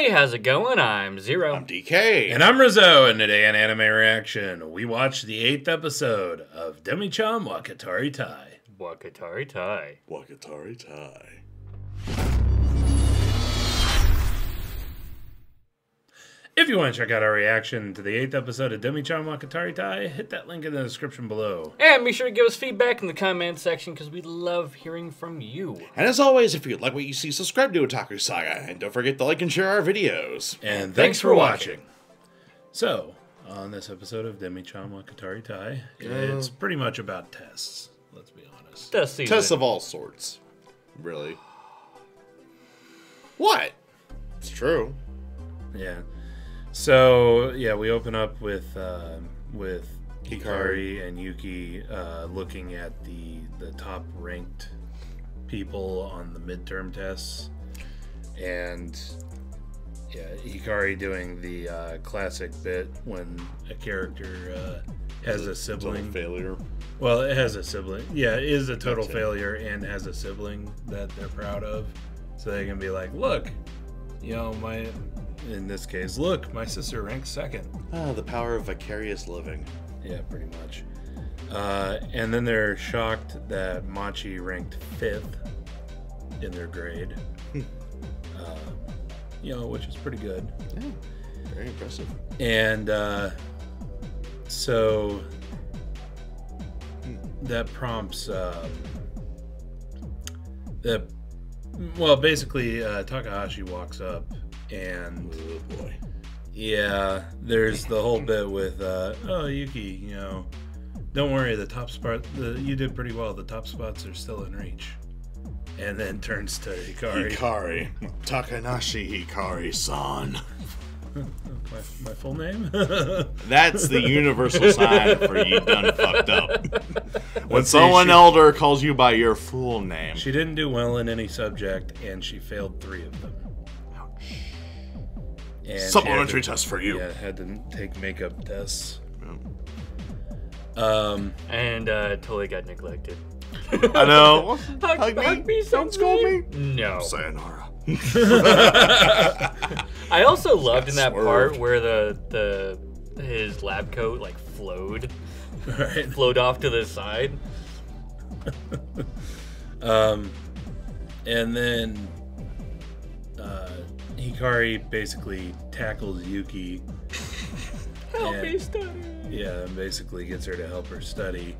Hey, how's it going? I'm Zero. I'm DK. And I'm Rizzo, and today on Anime Reaction, we watched the 8th episode of Demi-chan wa Kataritai. Kataritai. Kataritai. If you want to check out our reaction to the 8th episode of Demi-chan wa Kataritai, hit that link in the description below. And be sure to give us feedback in the comment section because we love hearing from you. And as always, if you like what you see, subscribe to Otaku Saga. And don't forget to like and share our videos. And thanks for watching. So, on this episode of Demi-chan wa Kataritai, it's pretty much about tests. Let's be honest. Tests of all sorts. Really. What? It's true. Yeah. So, yeah, we open up with Hikari and Yuki looking at the top-ranked people on the midterm tests. And, yeah, Hikari doing the classic bit when a character has a sibling. Failure. Well, it has a sibling. Yeah, it is a total failure and has a sibling that they're proud of. So they can be like, look, you know, in this case, look, my sister ranked second. Ah, the power of vicarious living. Yeah, pretty much. And then they're shocked that Machi ranked 5th in their grade. You know, which is pretty good. Yeah, very impressive. And so that prompts basically Takahashi walks up and oh boy. Yeah, there's the whole bit with oh, Yuki, you know, don't worry, the top spot, you did pretty well, the top spots are still in reach. And then turns to Hikari. Takanashi Hikari-san. My full name? That's the universal sign for you done fucked up. When someone elder calls you by your full name. She didn't do well in any subject, and she failed 3 of them. Ouch. And supplementary test for you. Yeah, had to take makeup tests. And totally got neglected. I know. Hug me, don't scold me. No. Sayonara. I also loved in that swerved. part where his lab coat like flowed off to the side. And then Hikari basically tackles Yuki. Help me study. Yeah, and basically gets her to help her study.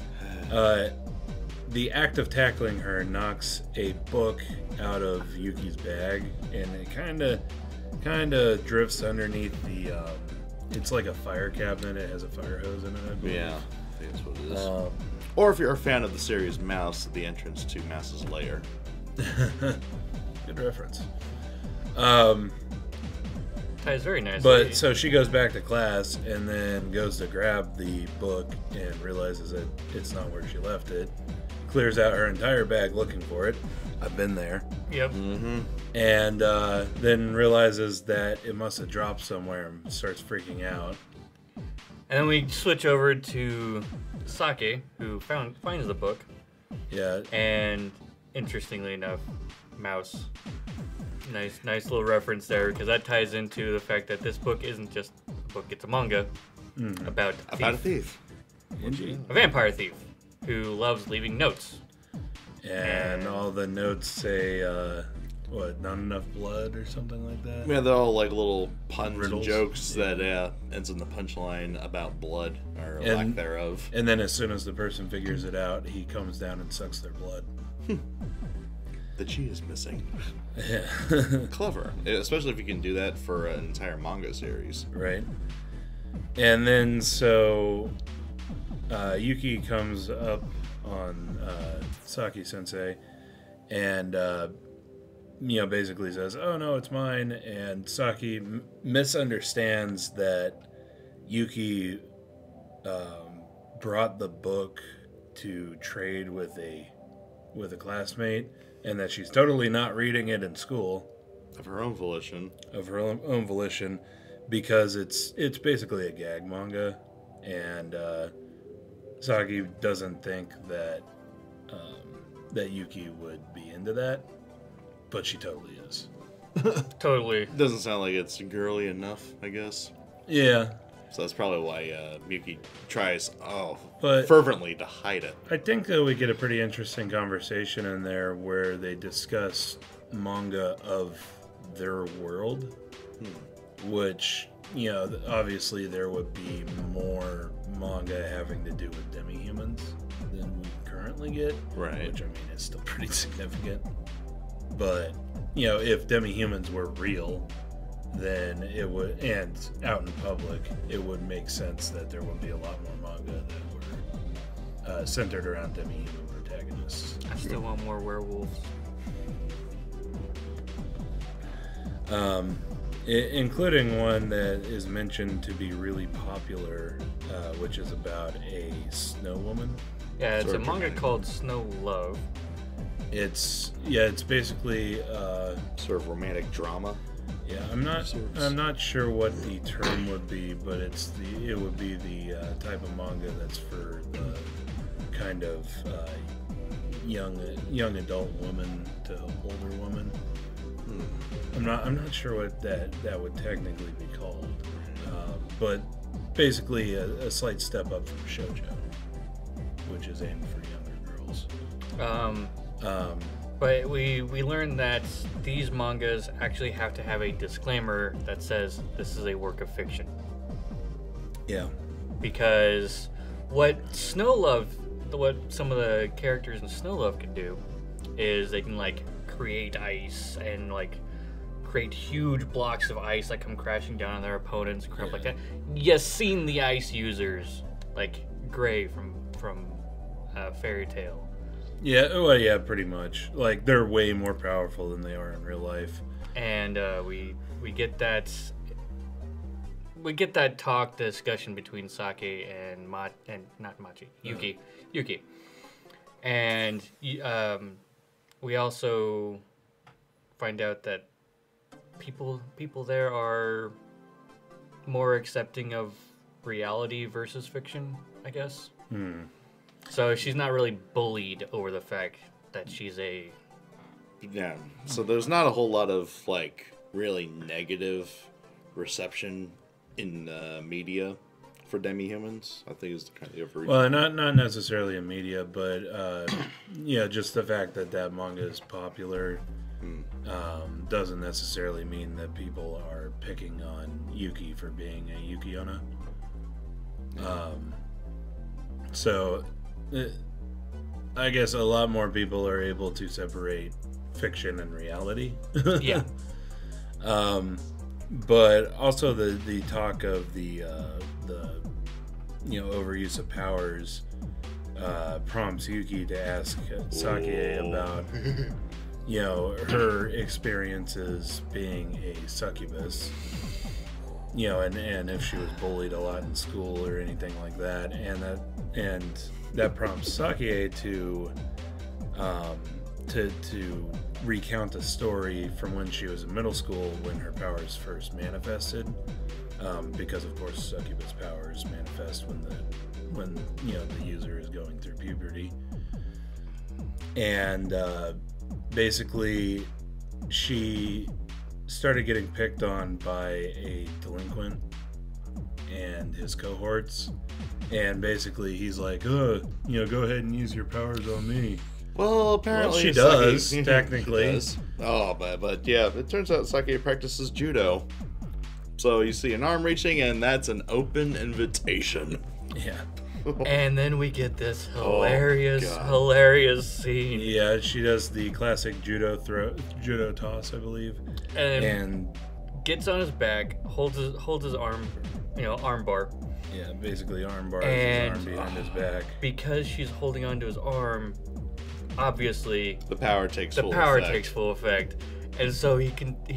The act of tackling her knocks a book out of Yuki's bag, and it kind of drifts underneath the. It's like a fire cabinet. It has a fire hose in it, I believe. Yeah, I think that's what it is. Or if you're a fan of the series Mouse, the entrance to Mouse's lair. Good reference. Ties very nicely. But so she goes back to class and then goes to grab the book and realizes that it's not where she left it. Clears out her entire bag looking for it. I've been there. Yep. Mm-hmm. And then realizes that it must have dropped somewhere and starts freaking out. And then we switch over to Sake, who finds the book. Yeah. And interestingly enough, Mouse. Nice little reference there, because that ties into the fact that this book isn't just a book; it's a manga about a thief. a vampire thief who loves leaving notes. And all the notes say, not enough blood or something like that? Yeah, they're all like little puns Riddles. and jokes that ends in the punchline about blood or lack thereof. And then as soon as the person figures it out, he comes down and sucks their blood. The G is missing. Yeah. Clever. Especially if you can do that for an entire manga series. Right. And then so Yuki comes up on Saki-sensei and basically says, oh no, it's mine. And Saki misunderstands that Yuki brought the book to trade with a classmate, and that she's totally not reading it in school. Of her own volition. Because it's basically a gag manga, and Saki doesn't think that Yuki would be into that, but she totally is. Totally. Doesn't sound like it's girly enough, I guess. Yeah. So that's probably why Miyuki tries But fervently to hide it. I think that we get a pretty interesting conversation in there where they discuss manga of their world, which, you know, obviously there would be more manga having to do with demi-humans than we currently get. Right. Which, I mean, is still pretty significant. But, you know, if demi-humans were real, then it would, and out in public, it would make sense that there would be a lot more manga that were centered around demi-human protagonists. I still want more werewolves. Including one that is mentioned to be really popular, which is about a snow woman. Yeah, it's a manga called Snow Love. It's basically Sort of romantic drama. yeah. I'm not sure what the term would be, but it would be the type of manga that's for the kind of young adult woman to older woman. I'm not sure what that would technically be called, but basically a slight step up from shoujo, which is aimed for younger girls. But we learned that these mangas actually have to have a disclaimer that says this is a work of fiction. Yeah. Because what some of the characters in Snow Love can do is they can like create ice and like create huge blocks of ice that come crashing down on their opponents and crap like that. You've seen the ice users like Gray from Fairy Tail. Yeah, well, yeah, pretty much. Like, they're way more powerful than they are in real life. And we get that discussion between Sake and Yuki. And we also find out that people there are more accepting of reality versus fiction, I guess. So she's not really bullied over the fact that she's a... Yeah, so there's not a whole lot of, like, really negative reception in media for demi-humans. I think it's kind of overreaching. Well, not necessarily in media, but, yeah, just the fact that manga is popular doesn't necessarily mean that people are picking on Yuki for being a Yuki-onna. So... I guess a lot more people are able to separate fiction and reality. Yeah. But also the talk of the overuse of powers prompts Yuki to ask Sake about her experiences being a succubus. And if she was bullied a lot in school or anything like that, and that prompts Sake to recount a story from when she was in middle school when her powers first manifested, because of course succubus powers manifest when the user is going through puberty, and basically she started getting picked on by a delinquent and his cohorts, and basically he's like, go ahead and use your powers on me. Well, apparently she does, technically. She does. Oh, but yeah, it turns out Sake practices judo. So you see an arm reaching, and that's an open invitation. Yeah. And then we get this hilarious scene. Yeah, she does the classic judo toss, I believe, and gets on his back, holds his arm, arm bar. Yeah, basically arm bars his arm behind his back. Because she's holding onto his arm, obviously the power takes full effect, and so he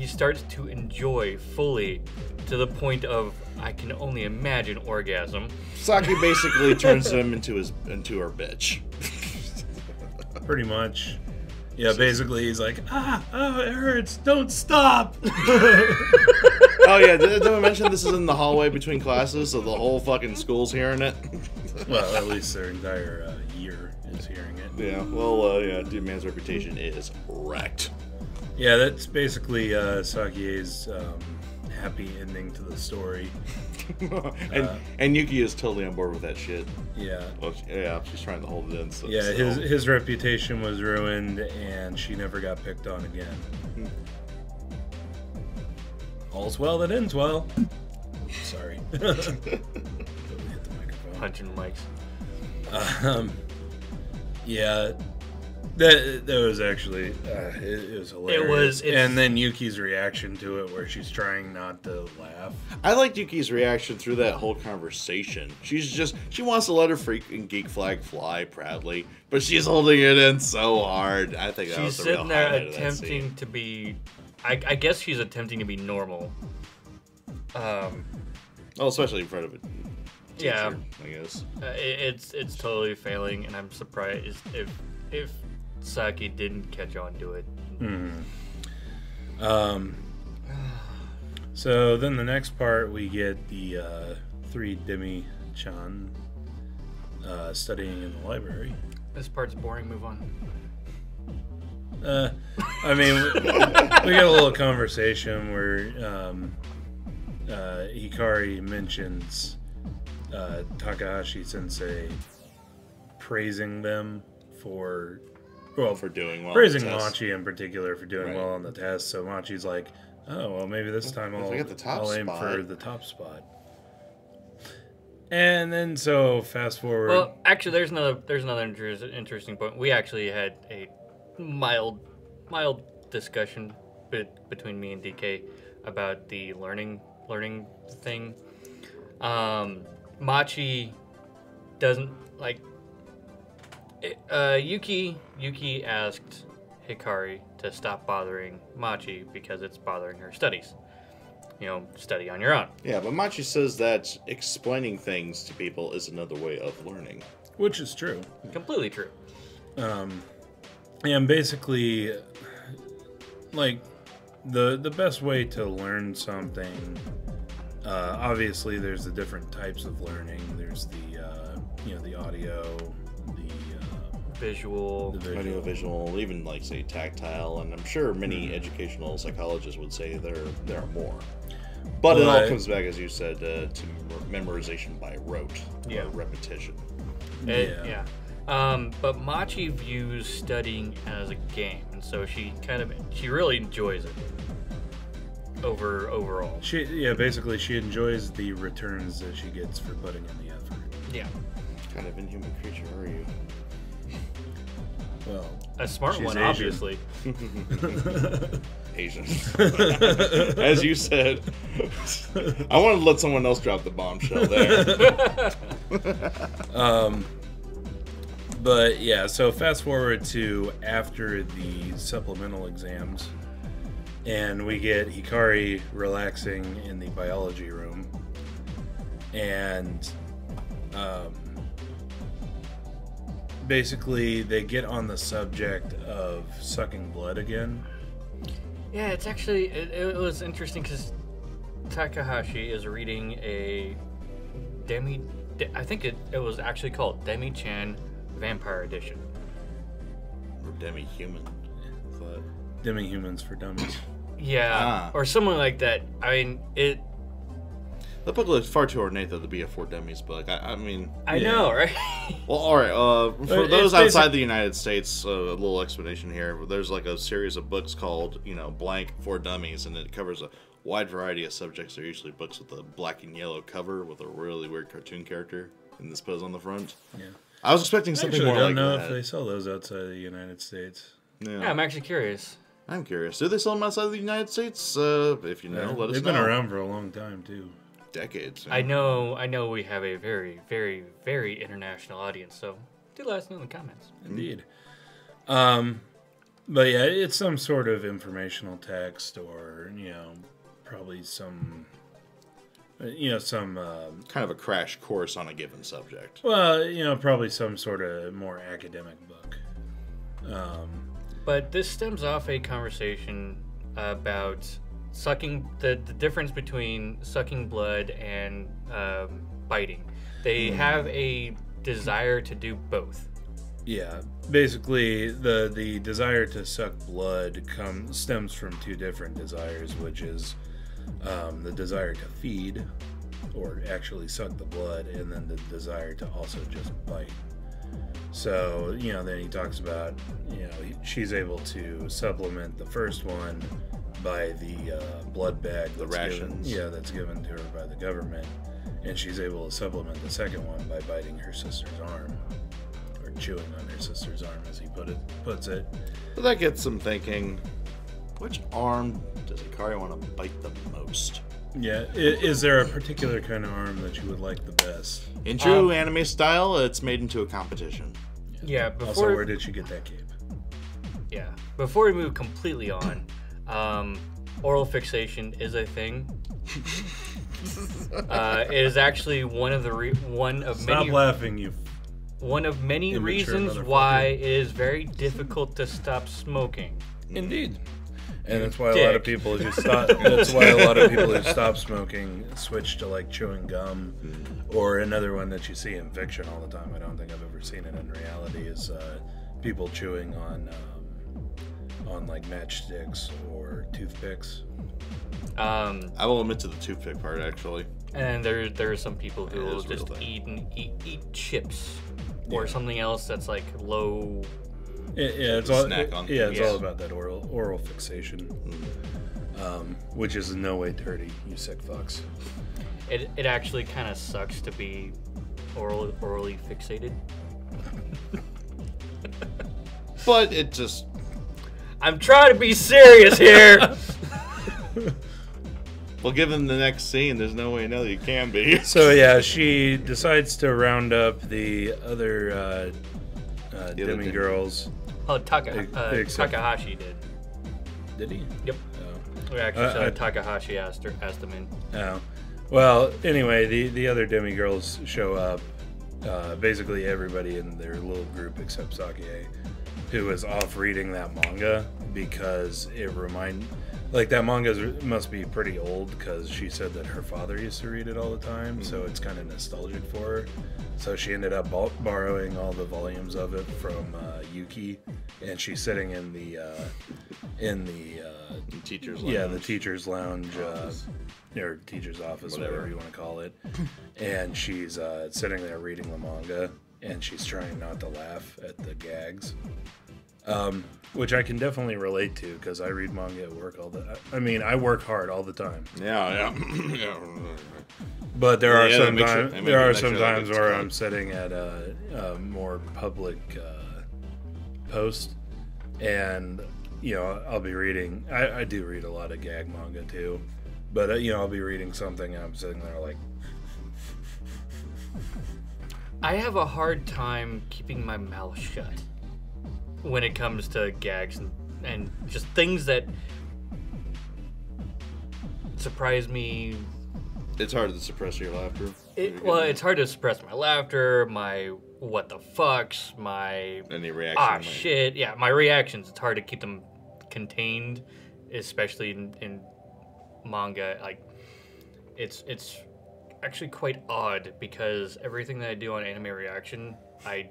starts to enjoy fully to the point of, I can only imagine, orgasm. Sake basically turns him into her bitch. Pretty much. Yeah, basically he's like, it hurts, don't stop. Oh yeah, did we mention this is in the hallway between classes, so the whole fucking school's hearing it? Well, at least their entire year is hearing it. Yeah, well, yeah, Dude Man's reputation is wrecked. Yeah, that's basically Sakie's happy ending to the story. and Yuki is totally on board with that shit. Yeah. Well, yeah, she's trying to hold it in. So, Yeah, his reputation was ruined, and she never got picked on again. All's well that ends well. Sorry. Totally hit the microphone. Punching mics. Yeah, that was actually it was hilarious. And then Yuki's reaction to it, where she's trying not to laugh. I liked Yuki's reaction through that whole conversation. She wants to let her freaking geek flag fly proudly, but she's holding it in so hard. I think that was the real sitting there highlight of that attempting scene. to be. I guess she's attempting to be normal. Oh, especially in front of a teacher, Yeah. I guess. It's totally failing, and I'm surprised if Saki didn't catch on to it. So then the next part, we get the 3 Demi-chan studying in the library. This part's boring. Move on. I mean, we got a little conversation where Hikari mentions Takahashi Sensei praising them for doing well. praising on the test. Machi in particular for doing Right. well on the test. So Machi's like, oh well, maybe this time If I get the top I'll aim spot. for the top spot. And then so fast forward. Well, actually, there's another interesting point. We actually had a mild discussion between me and DK about the learning thing. Machi doesn't like. Yuki asked Hikari to stop bothering Machi because it's bothering her studies. You know, study on your own. Yeah, but Machi says that explaining things to people is another way of learning. Which is true. Completely true. And basically, like, the best way to learn something, obviously there's the different types of learning. There's the, the audio, the Visual. Audio, visual, even like say tactile, and I'm sure many educational psychologists would say there are more. But it all comes back, as you said, to memorization by rote, Yeah. or repetition. Yeah. But Machi views studying as a game, and so she really enjoys it. Overall. Basically she enjoys the returns that she gets for putting in the effort. Yeah. What kind of inhuman creature are you? Well, A smart she's one, Asian. obviously. Asian. As you said. I wanted to let someone else drop the bombshell there. But yeah, so fast forward to after the supplemental exams, and we get Hikari relaxing in the biology room, and basically they get on the subject of sucking blood again. Yeah, it's actually it was interesting because Takahashi is reading a I think it was actually called Demi-chan Vampire Edition. Or demi-human. Demi-humans for dummies. Yeah, or something like that. I mean, The book looks far too ornate though to be a For Dummies book. I mean... I know, right? Well, alright, for It's those outside the United States, a little explanation here. There's like a series of books called, blank For Dummies, and it covers a wide variety of subjects. They're usually books with a black and yellow cover with a really weird cartoon character in this pose on the front. Yeah. I was expecting something Actually, more I like don't know that. if they sell those outside of the United States. Yeah, I'm actually curious. I'm curious. Do they sell them outside of the United States? If you know, let us know. They've been around for a long time too. Decades. I know we have a very, very, very international audience, so do let us know in the comments. Indeed. But yeah, it's some sort of informational text, or probably some, some. Kind of a crash course on a given subject. Well, probably some sort of more academic book. But this stems off a conversation about sucking the difference between sucking blood and biting. They have a desire to do both. Yeah, basically the desire to suck blood stems from two different desires, which is the desire to feed, or actually suck the blood, and then the desire to also just bite. So, then he talks about, she's able to supplement the first one by the blood bag, the rations. That's given to her by the government, and she's able to supplement the second one by biting her sister's arm, or chewing on her sister's arm, as he puts it. But that gets them thinking, which arm does Ikari want to bite the most? Yeah, is there a particular kind of arm that you would like the best? In true anime style, it's made into a competition. Yeah, Also, where did she get that cape? Yeah, before we move completely on, oral fixation is a thing. It is actually one of Stop laughing, you. One of many reasons why it is very difficult to stop smoking. Indeed. And that's why a lot of people who stop. That's why a lot of people who stop smoking switch to like chewing gum, or another one that you see in fiction all the time. I don't think I've ever seen it in reality. Is people chewing on like matchsticks or toothpicks. I will admit to the toothpick part, actually. And there are some people who will just eat chips or something else that's like low. It's all about that oral fixation, which is in no way dirty, you sick fucks. It actually kind of sucks to be orally fixated. But it just... I'm trying to be serious here! Well, given the next scene, there's no way in hell you can be. So yeah, she decides to round up the other demi-girls. Oh, Takahashi did. Did he? Yep. Oh. We actually saw Takahashi asked them in. Oh. Well, anyway, the other demi-girls show up. Basically everybody in their little group except Sake, who is off reading that manga because that manga must be pretty old, because she said that her father used to read it all the time, so it's kind of nostalgic for her. So she ended up borrowing all the volumes of it from Yuki, and she's sitting in the teacher's lounge. Yeah, the teacher's lounge, or teacher's office, whatever you want to call it. And she's sitting there reading the manga, and she's trying not to laugh at the gags. Which I can definitely relate to, because I read manga at work I work hard all the time. Yeah. But there are some times where I'm sitting at a more public post, and I'll be reading. I do read a lot of gag manga too, but I'll be reading something and I'm sitting there like. I have a hard time keeping my mouth shut when it comes to gags and just things that surprise me. It's hard to suppress your laughter. It's hard to suppress my laughter, my what the fucks, my any reaction. Shit. Yeah, my reactions. It's hard to keep them contained, especially in manga. Like, it's actually quite odd, because everything that I do on Anime Reaction, I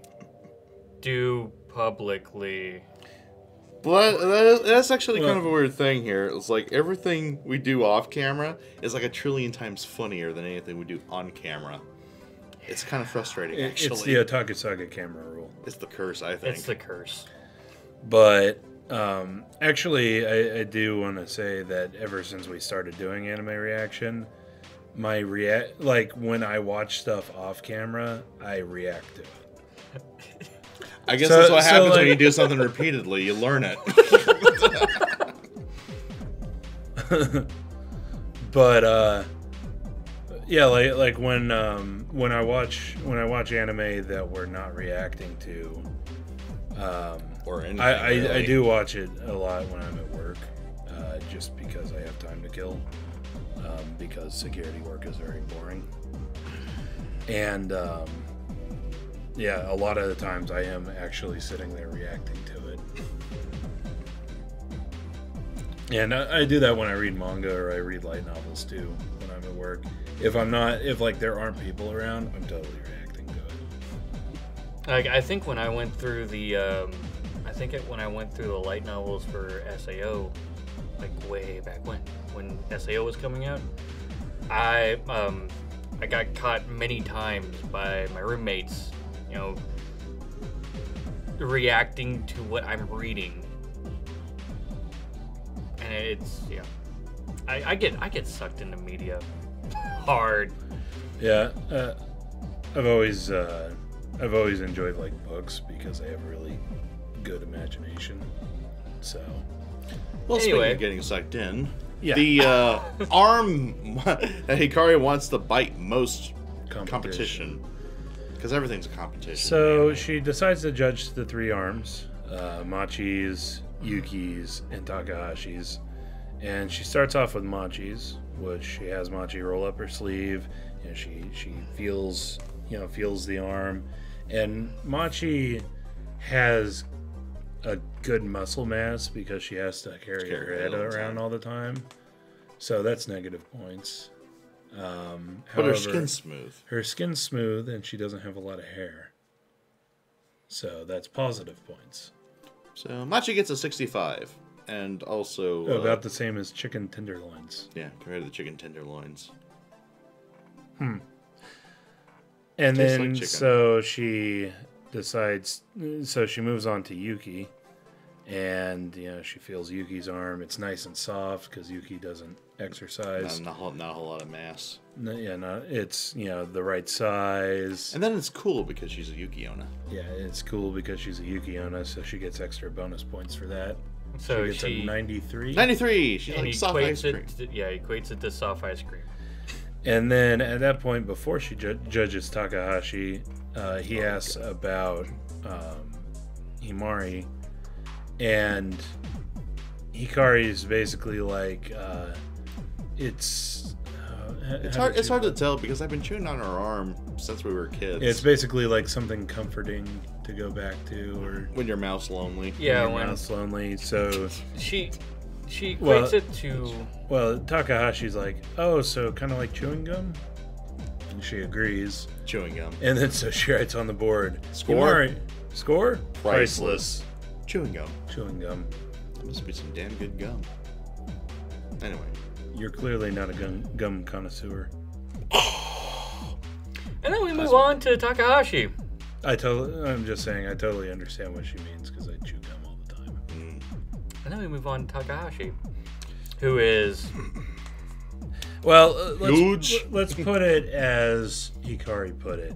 do publicly. Well, that's actually kind of a weird thing here. It's like everything we do off camera is like 1 trillion times funnier than anything we do on camra. It's kind of frustrating, actually. It's the Otaku Saga camera rule. It's the curse, I think. It's the curse. But actually, I do want to say that ever since we started doing Anime Reaction, my when I watch stuff off camera, I react to it. I guess that's what happens when you do something repeatedly. You learn it. But yeah, like when I watch anime that we're not reacting to, or anything, I do watch it a lot when I'm at work, just because I have time to kill. Because security work is very boring, and yeah, a lot of the times I am actually sitting there reacting to it. And I do that when I read manga or I read light novels too, when I'm at work. If there aren't people around, I'm totally reacting to it. Like I think when I went through the, when I went through the light novels for SAO, like way back when SAO was coming out, I got caught many times by my roommates, you know, reacting to what I'm reading, and it's I get sucked into media hard. Yeah, I've always enjoyed like books because they have really good imagination. So, well, speaking Anyway. of getting sucked in, yeah, the arm that Hikari wants to bite most competition. Because everything's a competition. So she decides to judge the 3 arms, Machi's, Yuki's, and Takahashi's. And she starts off with Machi's, which she has Machi roll up her sleeve. You know, she feels the arm, and Machi has a good muscle mass because she has to carry her head around all the time. So that's negative points. But her skin's smooth. Her skin's smooth, and she doesn't have a lot of hair. So that's positive points. So Machi gets a 65, and also About the same as chicken tenderloins. yeah, compared to the chicken tenderloins. And Tastes then, like chicken. so she decides, so she moves on to Yuki, and, you know, she feels Yuki's arm. It's nice and soft, because Yuki doesn't exercise. Not a whole lot of mass. It's, you know, the right size. And then it's cool because she's a Yuki-onna. Yeah, it's cool because she's a Yuki-onna, so she gets extra bonus points for that. So she gets a 93. 93! She's and like soft ice cream. equates it to soft ice cream. And then at that point, before she judges Takahashi, he asks about Himari, and Hikari is basically like, it's hard to tell because I've been chewing on her arm since we were kids. It's basically like something comforting to go back to, or when your mouth's lonely. Yeah, when your mouth's lonely. So she equates it to. Well, Takahashi's like, oh, so kind of like chewing gum? And she agrees. Chewing gum. And then so she writes on the board, Score? Himari, score? Priceless. Chewing gum. Chewing gum. That must be some damn good gum. Anyway. You're clearly not a gum connoisseur. And then we move on to Takahashi. I'm just saying, I totally understand what she means because I chew gum all the time. And then we move on to Takahashi, who is Well, Huge. let's put it as Hikari put it.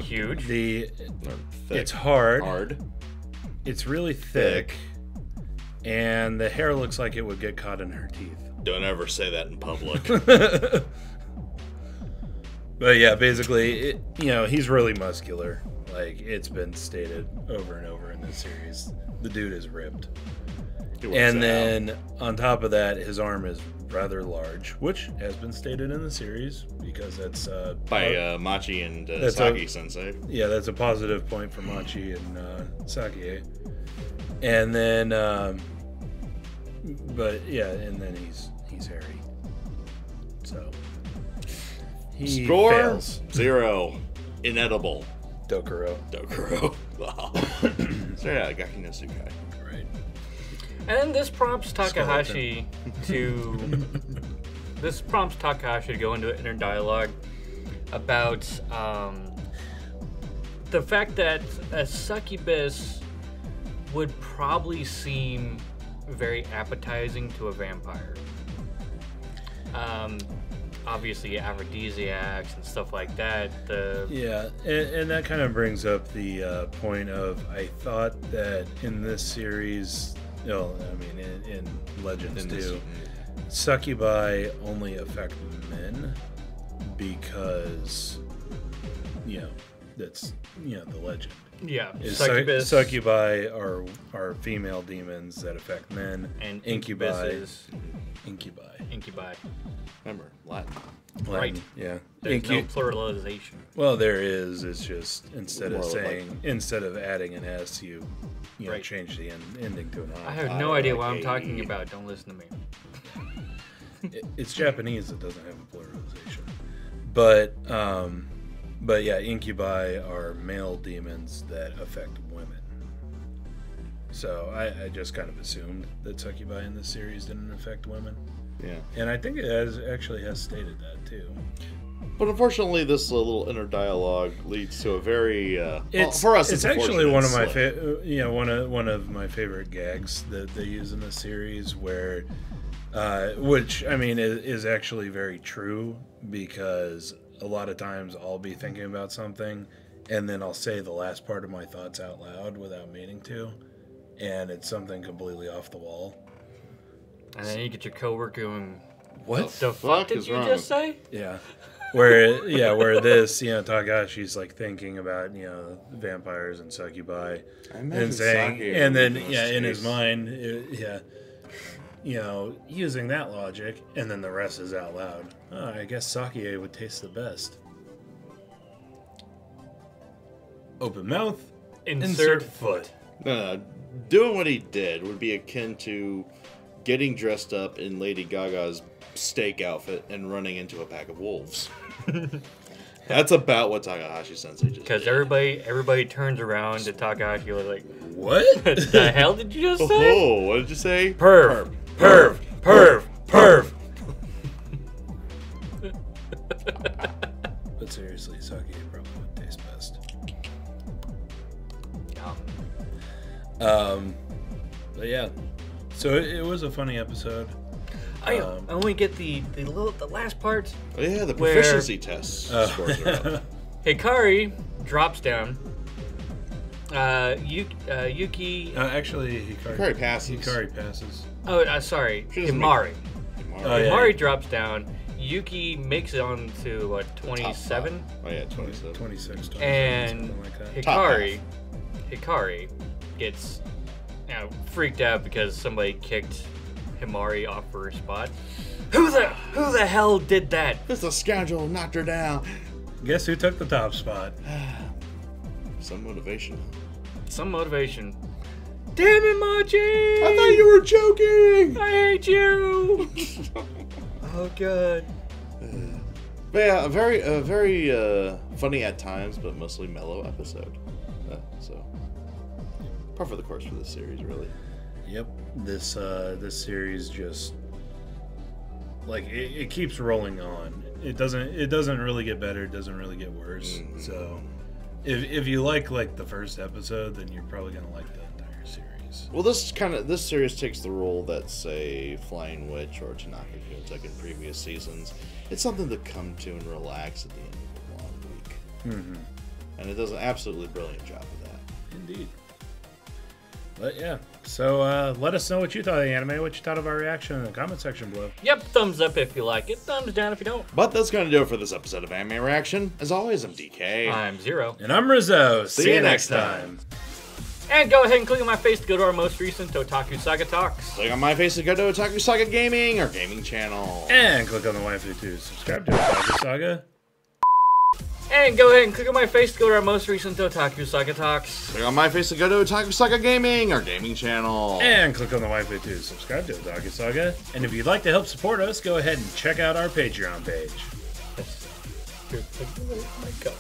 huge. It's hard. Hard. It's really thick. And the hair looks like it would get caught in her teeth. Don't ever say that in public. But yeah, basically, he's really muscular. Like, it's been stated over and over in this series. The dude is ripped. And then, on top of that, his arm is rather large, which has been stated in the series, because that's... by Machi and that's Saki-sensei. Yeah, that's a positive point for Machi and Sakie. And then... but, yeah, and then he's hairy. So... He Score fails. 0. Inedible. Dokuro. Wow. So yeah, Gaki no Tsukai. Right. And this prompts Takahashi to go into an inner dialogue about the fact that a succubus would probably seem very appetizing to a vampire. Obviously aphrodisiacs and stuff like that. Yeah, and that kind of brings up the point of, I thought that in this series, in Legends too, succubi only affect men because, that's, the legend. Yeah, Succubi are female demons that affect men, and incubi. Remember, Latin. Right. Yeah. There's no pluralization. Well, there is. It's just instead of adding an S, you Right. change the ending to an I. I have no idea what I'm talking about. Don't listen to me. It's Japanese that doesn't have a pluralization, but But yeah, incubi are male demons that affect women. So I just kind of assumed that succubi in this series didn't affect women. Yeah. And I think it actually has stated that too. But unfortunately, this little inner dialogue leads to a very for us. It's actually one of my one of my favorite gags that they use in this series, where, which I mean is actually very true, because a lot of times I'll be thinking about something, and then I'll say the last part of my thoughts out loud without meaning to, and it's something completely off the wall. And then you get your coworker going, What the fuck did you just say? Yeah. Where this, Takashi's like thinking about, vampires and succubi, and saying, and then, in his mind, using that logic, and then the rest is out loud. Oh, I guess sake would taste the best. Open mouth, insert foot. No, doing what he did would be akin to getting dressed up in Lady Gaga's steak outfit and running into a pack of wolves. That's about what Takahashi Sensei just did. Because everybody turns around to Takahashi like, what? The hell did you just say? Oh, what did you say? Perv. But seriously, sake probably would taste best. But yeah, so it was a funny episode. I only get the last part. Oh, yeah, the proficiency tests. Scores are up. Hikari drops down. Yuki. Actually, Hikari passes. Hikari passes. Oh, sorry. Himari. Himari drops down. Yuki makes it on to what, 27? Oh yeah, 27. 26, 27, And something like that. Hikari gets freaked out because somebody kicked Himari off her spot. Who the hell did that? It's a scoundrel who knocked her down. Guess who took the top spot? Some motivation. Damn it, Machi! I thought you were joking! I hate you! Oh, God. But yeah, a very funny at times, but mostly mellow episode. So, par for the course for this series, really. Yep, this series just it keeps rolling on. It doesn't really get better. It doesn't really get worse. Mm-hmm. So, if you like the first episode, then you're probably gonna like the entire series. Well, this series takes the role that, say, Flying Witch or Tanaka-kun took in previous seasons. It's something to come to and relax at the end of a long week. Mm-hmm. And it does an absolutely brilliant job of that. Indeed. But yeah, so let us know what you thought of the anime, what you thought of our reaction in the comment section below. Yep, thumbs up if you like it, thumbs down if you don't. But that's going to do it for this episode of Anime Reaction. As always, I'm DK. I'm Zero. And I'm Rizzo. See you next time. And go ahead and click on my face to go to our most recent Otaku Saga Talks. Click on my face to go to Otaku Saga Gaming, our gaming channel. And click on the waifu to subscribe to Otaku Saga. And go ahead and click on my face to go to our most recent Otaku Saga Talks. Click on my face to go to Otaku Saga Gaming, our gaming channel. And click on the waifu to subscribe to Otaku Saga. And if you'd like to help support us, go ahead and check out our Patreon page. Here, my cup.